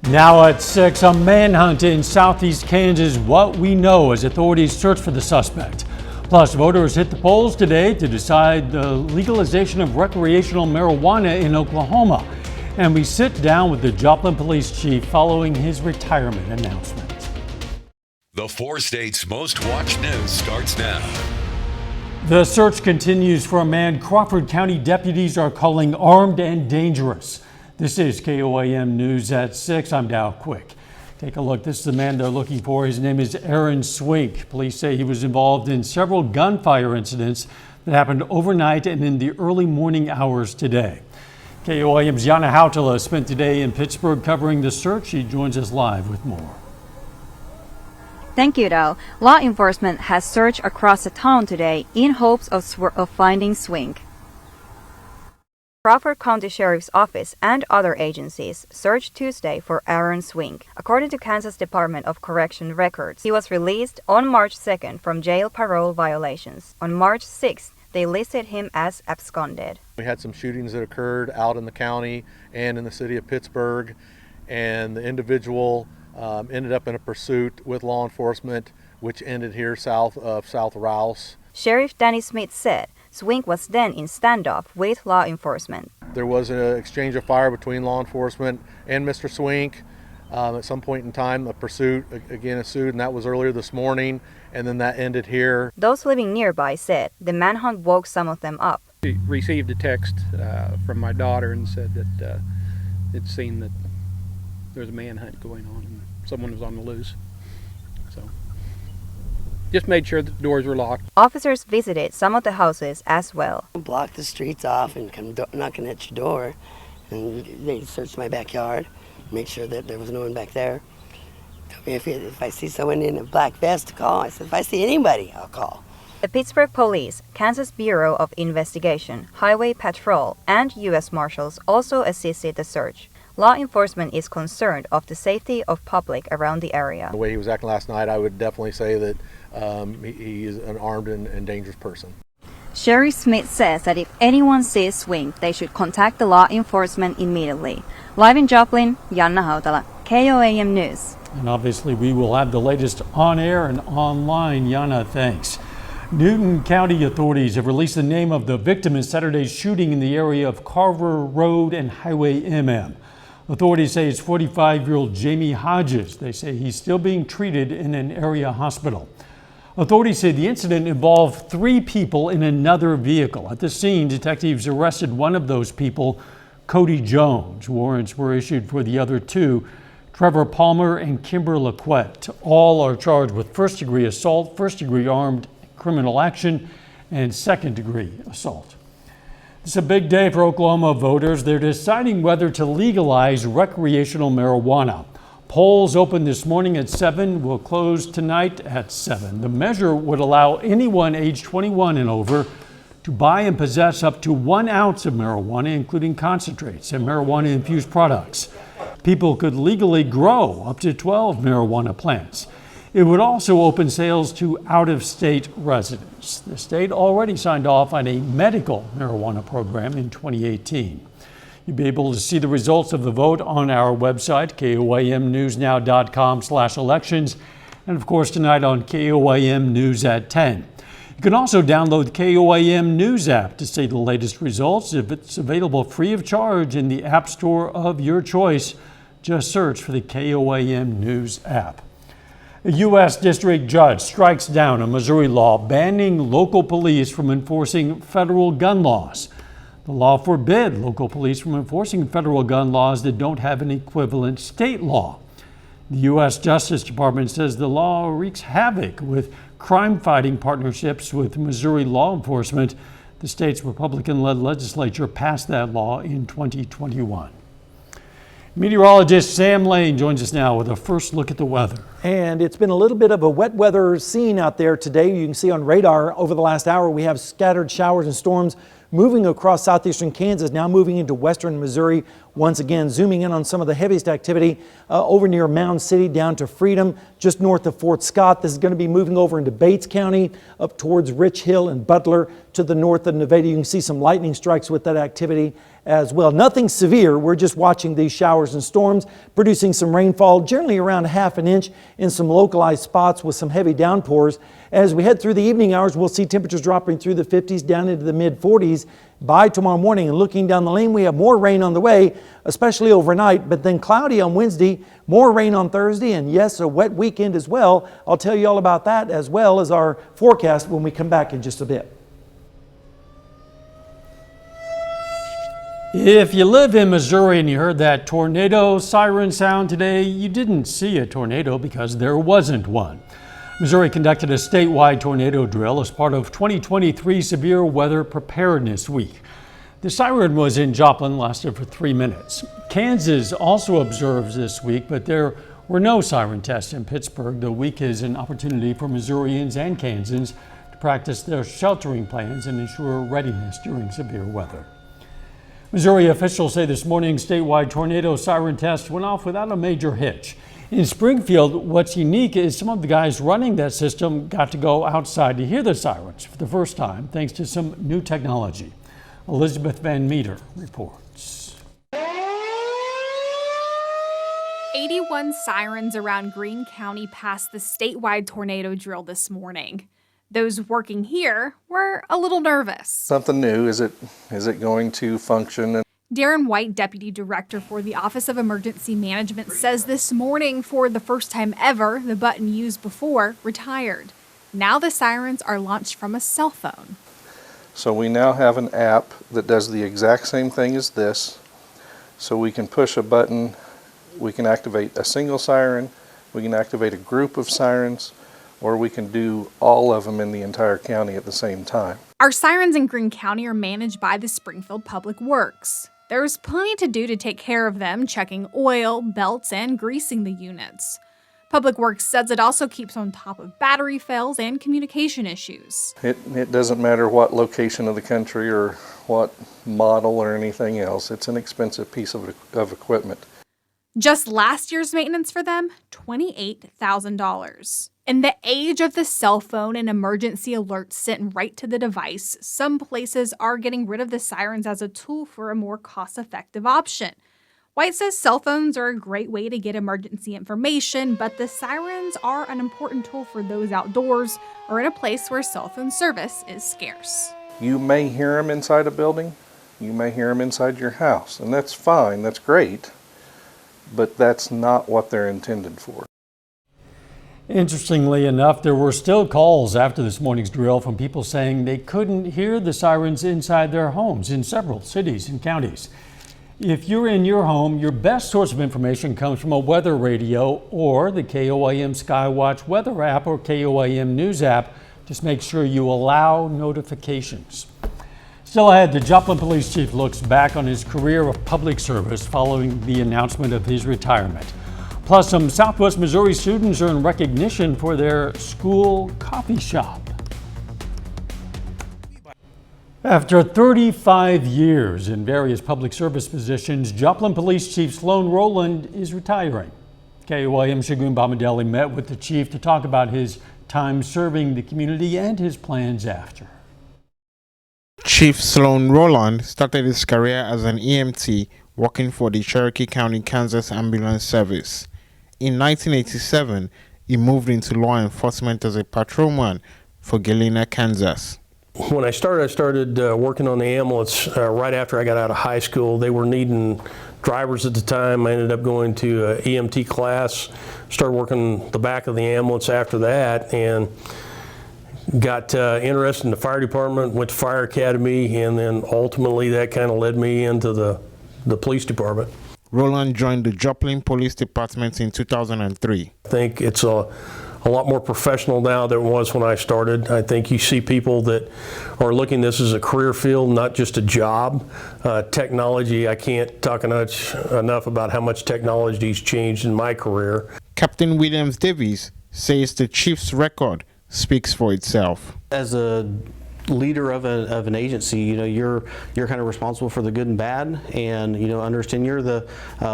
Now at 6, a manhunt in southeast Kansas. What we know as authorities search for the suspect. Plus, voters hit the polls today to decide the legalization of recreational marijuana in Oklahoma. And we sit down with the Joplin police chief following his retirement announcement. The 4 states' most watched news starts now. The search continues for a man Crawford County deputies are calling armed and dangerous. This is KOAM News at 6. I'm Dow Quick. Take a look. This is the man they're looking for. His name is Aaron Swink. Police say he was involved in several gunfire incidents that happened overnight and in the early morning hours today. KOAM's Yana Hautala spent today in Pittsburgh covering the search. She joins us live with more. Thank you, Dow. Law enforcement has searched across the town today in hopes of finding Swink. Crawford County Sheriff's Office and other agencies searched Tuesday for Aaron Swink. According to Kansas Department of Correction records, he was released on March 2nd from jail parole violations. On March 6th, they listed him as absconded. We had some shootings that occurred out in the county and in the city of Pittsburgh, and the individual ended up in a pursuit with law enforcement, which ended here south of South Rouse. Sheriff Danny Smith said Swink was then in standoff with law enforcement. There was an exchange of fire between law enforcement and Mr. Swink. At some point in time, a pursuit again ensued, and that was earlier this morning, and then that ended here. Those living nearby said the manhunt woke some of them up. We received a text from my daughter and said that it's seen that there's a manhunt going on and someone was on the loose. So just made sure that the doors were locked. Officers visited some of the houses as well. Block the streets off and come knocking at your door, and they searched my backyard, make sure that there was no one back there. Told me if I see someone in a black vest to call. I said if I see anybody, I'll call. The Pittsburgh Police, Kansas Bureau of Investigation, Highway Patrol, and U.S. Marshals also assisted the search. Law enforcement is concerned of the safety of public around the area. The way he was acting last night, I would definitely say that he is an armed and dangerous person. Sheriff Smith says that if anyone sees Swink, they should contact the law enforcement immediately. Live in Joplin, Yana Hautala, KOAM News. And obviously we will have the latest on air and online. Yana, thanks. Newton County authorities have released the name of the victim in Saturday's shooting in the area of Carver Road and Highway MM. Authorities say it's 45-year-old Jamie Hodges. They say he's still being treated in an area hospital. Authorities say the incident involved 3 people in another vehicle. At the scene, detectives arrested one of those people, Cody Jones. Warrants were issued for the other 2, Trevor Palmer and Kimber Laquette. All are charged with first-degree assault, first-degree armed criminal action, and second-degree assault. It's a big day for Oklahoma voters. They're deciding whether to legalize recreational marijuana. Polls opened this morning at 7, will close tonight at 7. The measure would allow anyone age 21 and over to buy and possess up to 1 ounce of marijuana, including concentrates and marijuana-infused products. People could legally grow up to 12 marijuana plants. It would also open sales to out-of-state residents. The state already signed off on a medical marijuana program in 2018. You'll be able to see the results of the vote on our website, koamnewsnow.com/elections, and of course tonight on KOAM News at 10. You can also download the KOAM News app to see the latest results. If it's available free of charge in the app store of your choice, just search for the KOAM News app. A U.S. district judge strikes down a Missouri law banning local police from enforcing federal gun laws. The law forbid local police from enforcing federal gun laws that don't have an equivalent state law. The U.S. Justice Department says the law wreaks havoc with crime-fighting partnerships with Missouri law enforcement. The state's Republican-led legislature passed that law in 2021. Meteorologist Sam Lane joins us now with a first look at the weather. And it's been a little bit of a wet weather scene out there today. You can see on radar over the last hour we have scattered showers and storms moving across southeastern Kansas, now moving into western Missouri. Once again, zooming in on some of the heaviest activity over near Mound City down to Freedom, just north of Fort Scott. This is going to be moving over into Bates County, up towards Rich Hill and Butler to the north of Nevada. You can see some lightning strikes with that activity as well. Nothing severe. We're just watching these showers and storms producing some rainfall, generally around ½ an inch in some localized spots with some heavy downpours. As we head through the evening hours, we'll see temperatures dropping through the 50s down into the mid 40s by tomorrow morning. And looking down the lane, we have more rain on the way, especially overnight, but then cloudy on Wednesday, more rain on Thursday, and yes, a wet weekend as well. I'll tell you all about that as well as our forecast when we come back in just a bit. If you live in Missouri and you heard that tornado siren sound today, you didn't see a tornado because there wasn't one. Missouri conducted a statewide tornado drill as part of 2023 Severe Weather Preparedness Week. The siren was in Joplin, lasted for 3 minutes. Kansas also observes this week, but there were no siren tests in Pittsburgh. The week is an opportunity for Missourians and Kansans to practice their sheltering plans and ensure readiness during severe weather. Missouri officials say this morning's statewide tornado siren test went off without a major hitch. In Springfield, what's unique is some of the guys running that system got to go outside to hear the sirens for the first time, thanks to some new technology. Elizabeth Van Meter reports. 81 sirens around Greene County passed the statewide tornado drill this morning. Those working here were a little nervous. Something new. Is it going to function? Darren White, Deputy Director for the Office of Emergency Management, says this morning, for the first time ever, the button used before retired. Now the sirens are launched from a cell phone. So we now have an app that does the exact same thing as this. So we can push a button, we can activate a single siren, we can activate a group of sirens, or we can do all of them in the entire county at the same time. Our sirens in Greene County are managed by the Springfield Public Works. There's plenty to do to take care of them, checking oil, belts, and greasing the units. Public Works says it also keeps on top of battery fails and communication issues. It doesn't matter what location of the country or what model or anything else. It's an expensive piece of equipment. Just last year's maintenance for them, $28,000. In the age of the cell phone and emergency alerts sent right to the device, some places are getting rid of the sirens as a tool for a more cost-effective option. White says cell phones are a great way to get emergency information, but the sirens are an important tool for those outdoors or in a place where cell phone service is scarce. You may hear them inside a building, you may hear them inside your house, and that's fine, that's great, but that's not what they're intended for. Interestingly enough, there were still calls after this morning's drill from people saying they couldn't hear the sirens inside their homes in several cities and counties. If you're in your home, your best source of information comes from a weather radio or the KOAM Skywatch weather app or KOAM news app. Just make sure you allow notifications. Still ahead, the Joplin Police Chief looks back on his career of public service following the announcement of his retirement. Plus, some Southwest Missouri students earn recognition for their school coffee shop. After 35 years in various public service positions, Joplin Police Chief Sloan Rowland is retiring. KOAM Shagun Bamadelli met with the chief to talk about his time serving the community and his plans after. Chief Sloan Rowland started his career as an EMT working for the Cherokee County, Kansas Ambulance Service. In 1987, he moved into law enforcement as a patrolman for Galena, Kansas. When I started working on the ambulance right after I got out of high school. They were needing drivers at the time. I ended up going to an EMT class, started working the back of the ambulance after that, and got interested in the fire department, went to fire academy, and then ultimately that kind of led me into the police department. Rowland joined the Joplin Police Department in 2003. I think it's a lot more professional now than it was when I started. I think you see people that are looking at this as a career field, not just a job. Technology, I can't talk enough about how much technology has changed in my career. Captain Williams Davies says the chief's record speaks for itself. As a leader of an agency, you're kind of responsible for the good and bad, and under his tenure,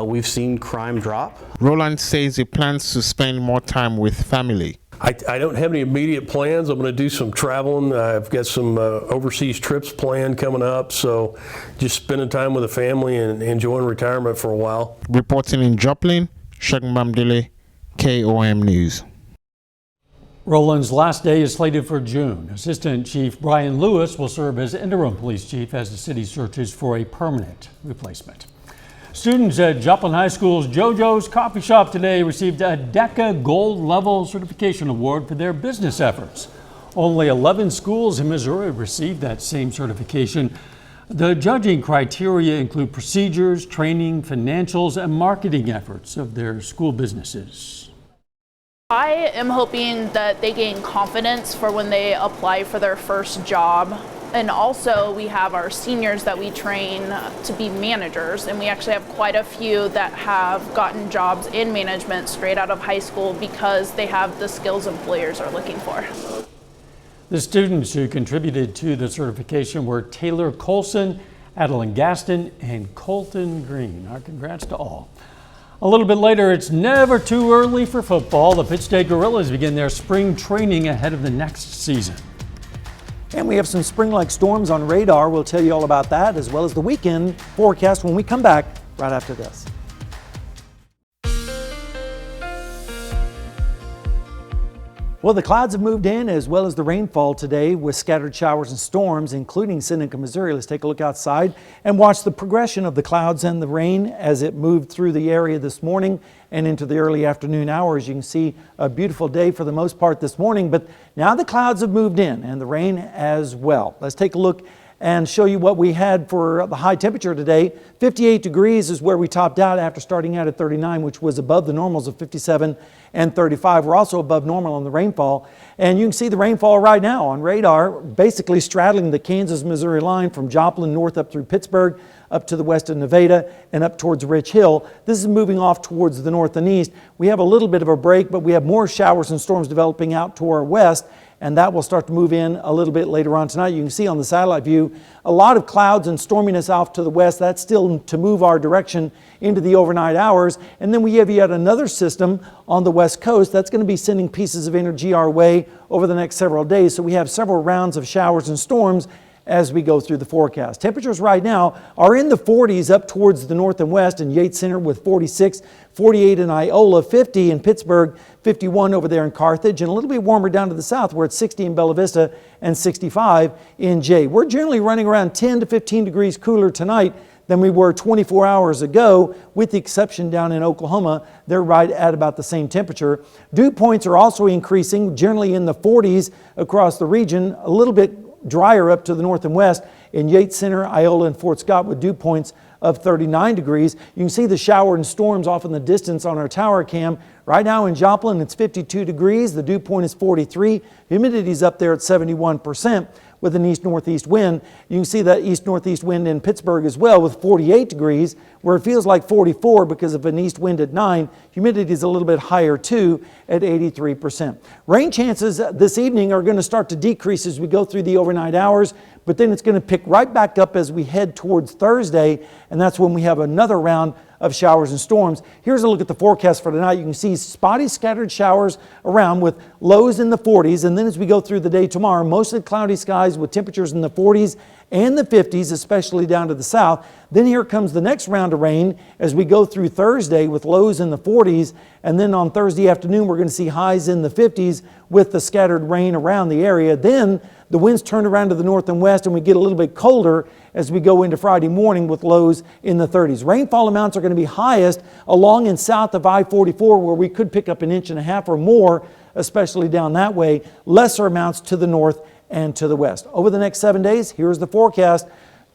we've seen crime drop. Roland says he plans to spend more time with family. I don't have any immediate plans. I'm going to do some traveling. I've got some overseas trips planned coming up, so just spending time with the family and enjoying retirement for a while. Reporting in Joplin, Shagun Bamdele, KOAM News. Roland's last day is slated for June. Assistant Chief Brian Lewis will serve as interim police chief as the city searches for a permanent replacement. Students at Joplin High School's JoJo's Coffee Shop today received a DECA Gold Level Certification Award for their business efforts. Only 11 schools in Missouri received that same certification. The judging criteria include procedures, training, financials, and marketing efforts of their school businesses. I am hoping that they gain confidence for when they apply for their first job. And also we have our seniors that we train to be managers, and we actually have quite a few that have gotten jobs in management straight out of high school because they have the skills employers are looking for. The students who contributed to the certification were Taylor Colson, Adeline Gaston, and Colton Green. Our congrats to all. A little bit later, it's never too early for football. The Pitt State Gorillas begin their spring training ahead of the next season. And we have some spring-like storms on radar. We'll tell you all about that, as well as the weekend forecast when we come back right after this. Well, the clouds have moved in, as well as the rainfall today, with scattered showers and storms, including Seneca, Missouri. Let's take a look outside and watch the progression of the clouds and the rain as it moved through the area this morning and into the early afternoon hours. You can see a beautiful day for the most part this morning, but now the clouds have moved in and the rain as well. Let's take a look and show you what we had for the high temperature today. 58 degrees is where we topped out after starting out at 39, which was above the normals of 57 and 35. We're also above normal on the rainfall. And you can see the rainfall right now on radar, basically straddling the Kansas-Missouri line from Joplin north up through Pittsburgh, up to the west of Nevada, and up towards Rich Hill. This is moving off towards the north and east. We have a little bit of a break, but we have more showers and storms developing out to our west, and that will start to move in a little bit later on tonight. You can see on the satellite view a lot of clouds and storminess off to the west. That's still to move our direction into the overnight hours. And then we have yet another system on the west coast that's going to be sending pieces of energy our way over the next several days. So we have several rounds of showers and storms as we go through the forecast. Temperatures right now are in the 40s up towards the north and west in Yates Center with 46, 48 in Iola, 50 in Pittsburgh, 51 over there in Carthage, and a little bit warmer down to the south where it's 60 in Bella Vista and 65 in Jay. We're generally running around 10 to 15 degrees cooler tonight than we were 24 hours ago, with the exception down in Oklahoma. They're right at about the same temperature. Dew points are also increasing, generally in the 40s across the region, a little bit drier up to the north and west in Yates Center, Iola, and Fort Scott with dew points of 39 degrees. You can see the shower and storms off in the distance on our tower cam. Right now in Joplin, it's 52 degrees. The dew point is 43. Humidity is up there at 71%. With an east-northeast wind. You can see that east-northeast wind in Pittsburgh as well with 48 degrees, where it feels like 44 because of an east wind at 9. Humidity is a little bit higher too at 83%. Rain chances this evening are going to start to decrease as we go through the overnight hours, but then it's going to pick right back up as we head towards Thursday, and that's when we have another round of showers and storms. Here's a look at the forecast for tonight. You can see spotty scattered showers around with lows in the 40s, and then as we go through the day tomorrow, mostly cloudy skies with temperatures in the 40s and the 50s, especially down to the south. Then here comes the next round of rain as we go through Thursday with lows in the 40s, and then on Thursday afternoon we're going to see highs in the 50s with the scattered rain around the area. Then the winds turn around to the north and west and we get a little bit colder as we go into Friday morning with lows in the 30s. Rainfall amounts are going to be highest along and south of I-44 where we could pick up 1.5 inches or more, especially down that way. Lesser amounts to the north and to the west. Over the next 7 days, here's the forecast.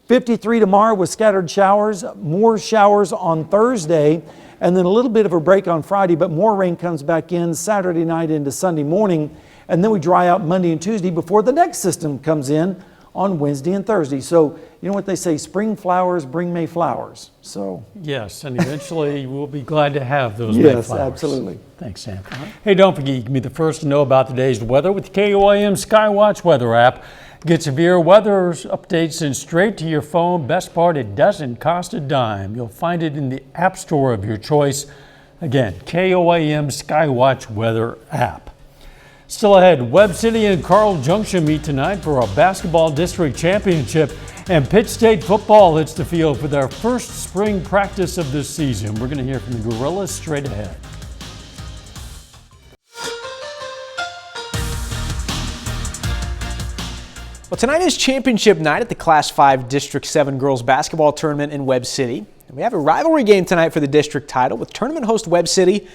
53 tomorrow with scattered showers, more showers on Thursday, and then a little bit of a break on Friday, but more rain comes back in Saturday night into Sunday morning, and then we dry out Monday and Tuesday before the next system comes in on Wednesday and Thursday. So you know what they say, spring flowers bring May flowers. So yes, and eventually we'll be glad to have those May flowers. Yes, absolutely. Thanks, Sam. Hey, don't forget, you can be the first to know about today's weather with the KOAM Skywatch weather app. Get severe weather updates sent straight to your phone. Best part, it doesn't cost a dime. You'll find it in the app store of your choice. Again, KOAM Skywatch Weather app. Still ahead, Webb City and Carl Junction meet tonight for a basketball district championship, and Pitt State football hits the field for their first spring practice of the season. We're going to hear from the Gorillas straight ahead. Well, tonight is championship night at the Class 5 District 7 girls basketball tournament in Webb City. And we have a rivalry game tonight for the district title with tournament host Webb City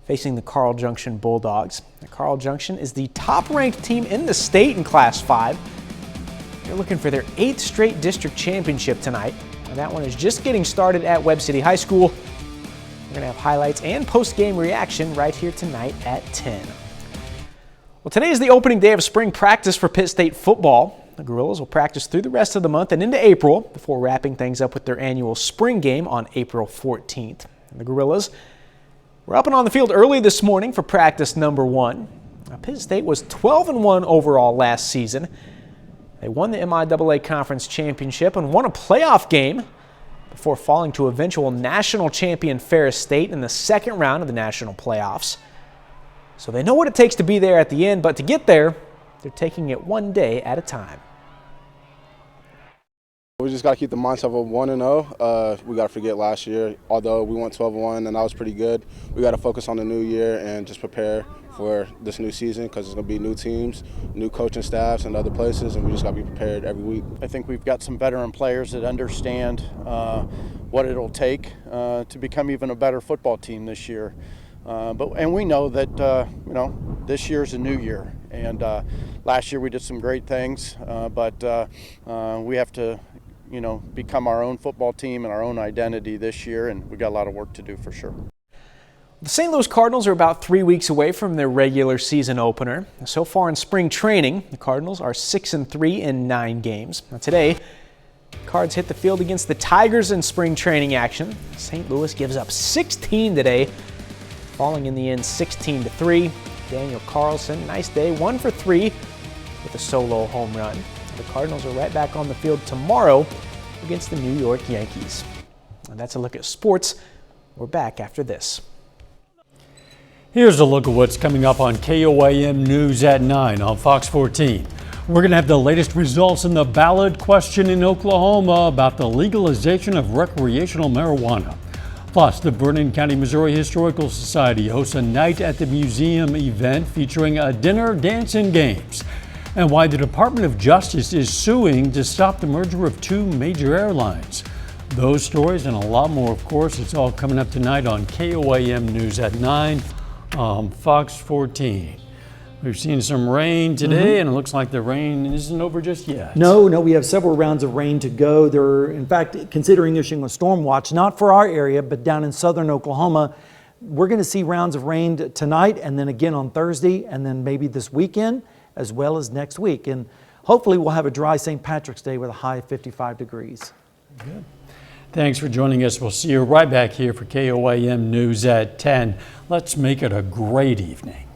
facing the Carl Junction Bulldogs. The Carl Junction is the top-ranked team in the state in Class 5. They're looking for their 8th straight district championship tonight. And that one is just getting started at Webb City High School. We're going to have highlights and post-game reaction right here tonight at 10. Well, today is the opening day of spring practice for Pitt State football. The Gorillas will practice through the rest of the month and into April before wrapping things up with their annual spring game on April 14th. And the Gorillas were up and on the field early this morning for practice number 1. Now, Pitt State was 12-1 overall last season. They won the MIAA Conference Championship and won a playoff game before falling to eventual national champion Ferris State in the second round of the national playoffs. So they know what it takes to be there at the end, but to get there, they're taking it one day at a time. We just got to keep the mindset of 1-0. We got to forget last year. Although we went 12-1 and that was pretty good, we got to focus on the new year and just prepare for this new season because it's going to be new teams, new coaching staffs and other places, and we just got to be prepared every week. I think we've got some veteran players that understand what it'll take to become even a better football team this year. And we know that this year's a new year, and last year we did some great things, but we have to become our own football team and our own identity this year, and we got a lot of work to do for sure. The St. Louis Cardinals are about 3 weeks away from their regular season opener. So far in spring training, the Cardinals are 6-3 in 9 games. Now today, Cards hit the field against the Tigers in spring training action. St. Louis gives up 16 today, falling in the end 16-3. Daniel Carlson, nice day, 1 for 3 with a solo home run. The Cardinals are right back on the field tomorrow against the New York Yankees. And that's a look at sports. We're back after this. Here's a look at what's coming up on KOAM News at 9 on Fox 14. We're going to have the latest results in the ballot question in Oklahoma about the legalization of recreational marijuana. Plus, the Vernon County, Missouri Historical Society hosts a Night at the Museum event featuring a dinner, dance, and games. And why the Department of Justice is suing to stop the merger of 2 major airlines. Those stories and a lot more, of course, it's all coming up tonight on KOAM News at 9 on Fox 14. We've seen some rain today, and it looks like the rain isn't over just yet. No, we have several rounds of rain to go. They're, in fact, considering issuing a storm watch, not for our area, but down in southern Oklahoma. We're going to see rounds of rain tonight and then again on Thursday and then maybe this weekend as well as next week. And hopefully we'll have a dry St. Patrick's Day with a high of 55 degrees. Good. Thanks for joining us. We'll see you right back here for KOAM News at 10. Let's make it a great evening.